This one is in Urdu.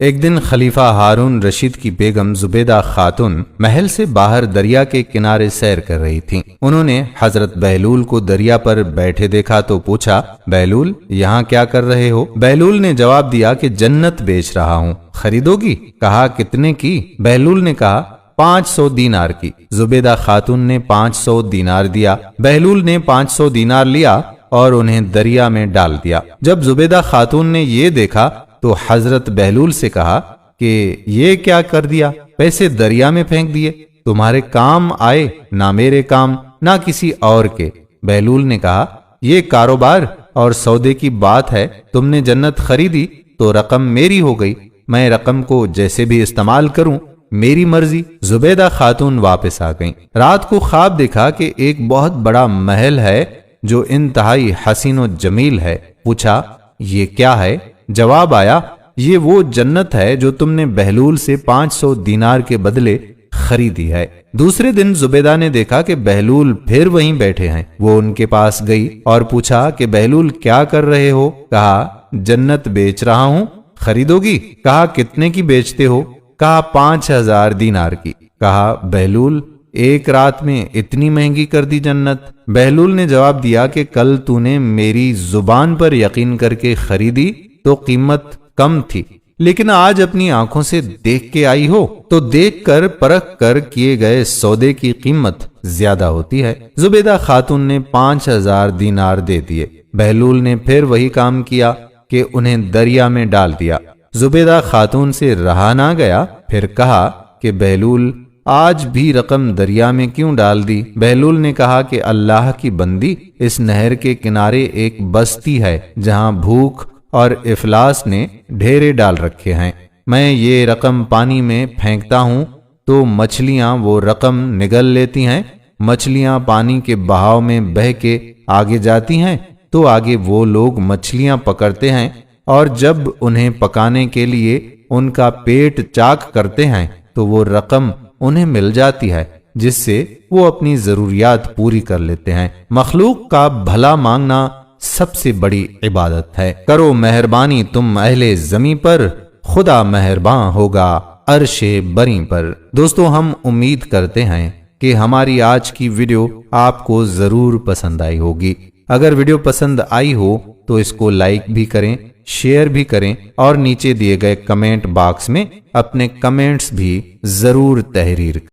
ایک دن خلیفہ ہارون رشید کی بیگم زبیدہ خاتون محل سے باہر دریا کے کنارے سیر کر رہی تھیں۔ انہوں نے حضرت بہلول کو دریا پر بیٹھے دیکھا تو پوچھا، بہلول یہاں کیا کر رہے ہو؟ بہلول نے جواب دیا کہ جنت بیچ رہا ہوں، خریدو گی؟ کہا کتنے کی؟ بہلول نے کہا 500 دینار کی۔ زبیدہ خاتون نے 500 دینار دیا۔ بہلول نے 500 دینار لیا اور انہیں دریا میں ڈال دیا۔ جب زبیدہ خاتون نے یہ دیکھا تو حضرت بہلول سے کہا کہ یہ کیا کر دیا؟ پیسے دریا میں پھینک دیے، تمہارے کام آئے نہ میرے کام نہ کسی اور کے۔ بہلول نے کہا یہ کاروبار اور سودے کی بات ہے، تم نے جنت خریدی تو رقم میری ہو گئی، میں رقم کو جیسے بھی استعمال کروں میری مرضی۔ زبیدہ خاتون واپس آ گئیں۔ رات کو خواب دیکھا کہ ایک بہت بڑا محل ہے جو انتہائی حسین و جمیل ہے۔ پوچھا یہ کیا ہے؟ جواب آیا یہ وہ جنت ہے جو تم نے بہلول سے 500 دینار کے بدلے خریدی ہے۔ دوسرے دن زبیدہ نے دیکھا کہ بہلول پھر وہیں بیٹھے ہیں۔ وہ ان کے پاس گئی اور پوچھا کہ بہلول کیا کر رہے ہو؟ کہا جنت بیچ رہا ہوں، خریدو گی؟ کہا کتنے کی بیچتے ہو؟ کہا 5000 دینار کی۔ کہا بہلول ایک رات میں اتنی مہنگی کر دی جنت؟ بہلول نے جواب دیا کہ کل تو نے میری زبان پر یقین کر کے خریدی تو قیمت کم تھی، لیکن آج اپنی آنکھوں سے دیکھ کے آئی ہو تو دیکھ کر پرکھ کر کیے گئے سودے کی قیمت زیادہ ہوتی ہے۔ زبیدہ خاتون نے 5000 دینار دے دیے۔ بہلول نے پھر وہی کام کیا کہ انہیں دریا میں ڈال دیا۔ زبیدہ خاتون سے رہا نہ گیا، پھر کہا کہ بہلول آج بھی رقم دریا میں کیوں ڈال دی؟ بہلول نے کہا کہ اللہ کی بندی، اس نہر کے کنارے ایک بستی ہے جہاں بھوک اور افلاس نے ڈھیرے ڈال رکھے ہیں، میں یہ رقم پانی میں پھینکتا ہوں تو مچھلیاں وہ رقم نگل لیتی ہیں، مچھلیاں پانی کے بہاؤ میں بہہ کے آگے جاتی ہیں تو آگے وہ لوگ مچھلیاں پکڑتے ہیں، اور جب انہیں پکانے کے لیے ان کا پیٹ چاک کرتے ہیں تو وہ رقم انہیں مل جاتی ہے جس سے وہ اپنی ضروریات پوری کر لیتے ہیں۔ مخلوق کا بھلا مانگنا سب سے بڑی عبادت ہے۔ کرو مہربانی تم اہل زمیں پر، خدا مہرباں ہوگا عرش بری پر۔ دوستو ہم امید کرتے ہیں کہ ہماری آج کی ویڈیو آپ کو ضرور پسند آئی ہوگی۔ اگر ویڈیو پسند آئی ہو تو اس کو لائک بھی کریں، شیئر بھی کریں اور نیچے دیے گئے کمنٹ باکس میں اپنے کمنٹس بھی ضرور تحریر کریں۔